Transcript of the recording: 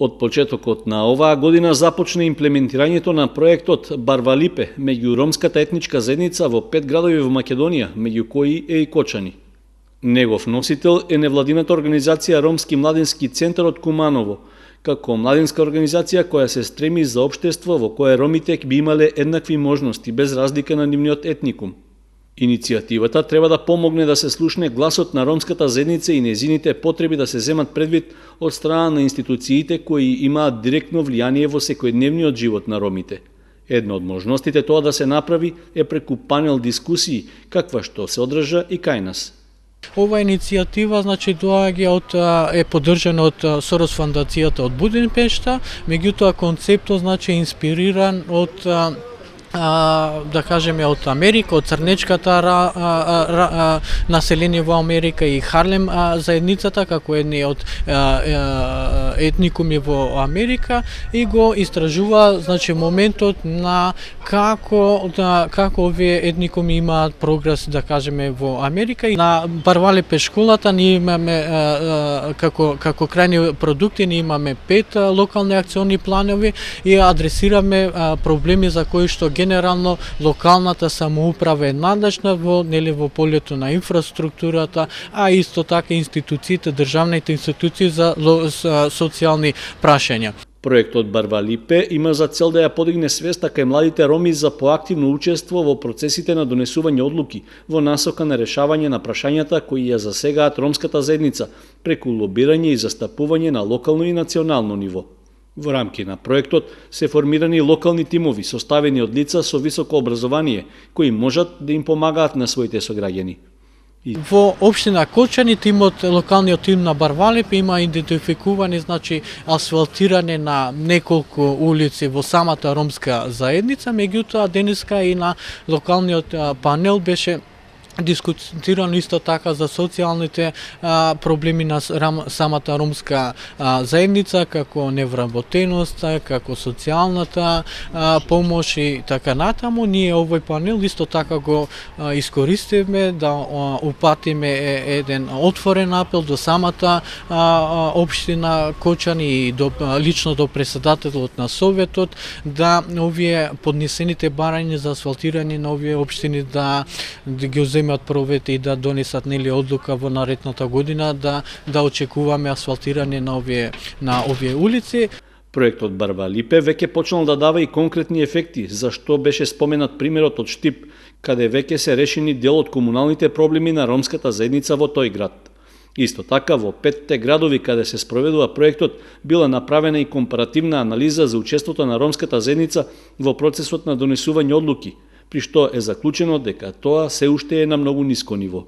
Од почетокот на оваа година започна имплементирањето на проектот Барвалипе меѓу ромската етничка заедница во 5 градови во Македонија, меѓу кои е и Кочани. Негов носител е невладината организација Ромски младински центар од Куманово, како младинска организација која се стреми за општество во кое ромите би имале еднакви можности без разлика на нивниот етникум. Иницијативата треба да помогне да се слушне гласот на ромската заедница и нејзините потреби да се земат предвид од страна на институциите кои имаат директно влијание во секојдневниот живот на ромите. Една од можностите тоа да се направи е преку панел дискусии, каква што се одржа и кај нас. Ова иницијатива е поддржана од Сорос фондацијата од Будимпешта, меѓутоа концептот е инспириран од да кажеме од Америка, од црнечката население во Америка и Харлем заедницата како едни од етникуми во Америка и го истражува моментот на како овие етникуми имаат прогрес да кажеме во Америка и на Барвалипе школата ние имаме како крајни продукти ние имаме 5 локални акциони планови и адресираме проблеми за кои што генерално локалната самоуправа е надлежна во полето на инфраструктурата, а исто така институциите, државните институции за социјални прашања. Проектот Барвалипе има за цел да ја подигне свеста кај младите роми за поактивно учество во процесите на донесување одлуки во насока на решавање на прашањата кои ја засегаат ромската заедница преку лобирање и застапување на локално и национално ниво. Во рамки на проектот се формирани локални тимови составени од лица со високо образование кои можат да им помагаат на своите сограѓани. Во општина Кочани локалниот тим на Барвалипе има идентификувани асфалтирање на неколку улици во самата ромска заедница, меѓутоа денеска и на локалниот панел беше дискутирано исто така за социјалните проблеми на самата ромска заедница, како невработеност, како социјалната помош и така натаму. Ние овој панел исто така го искористивме да упатиме еден отворен апел до самата општина Кочани и лично до претседателот на Советот да овие поднесените барања за асфалтирање на овие општини да ги земат провете и да донесат одлука во наредната година да очекуваме асфалтирање на овие улици. Проектот Барвалипе веќе почнал да дава и конкретни ефекти, за што беше споменат примерот од Штип, каде веќе се решени дел од комуналните проблеми на ромската заедница во тој град. Исто така, во 5 градови каде се спроведува проектот, била направена и компаративна анализа за учеството на ромската заедница во процесот на донесување одлуки, при што е заклучено дека тоа се уште е на многу ниско ниво.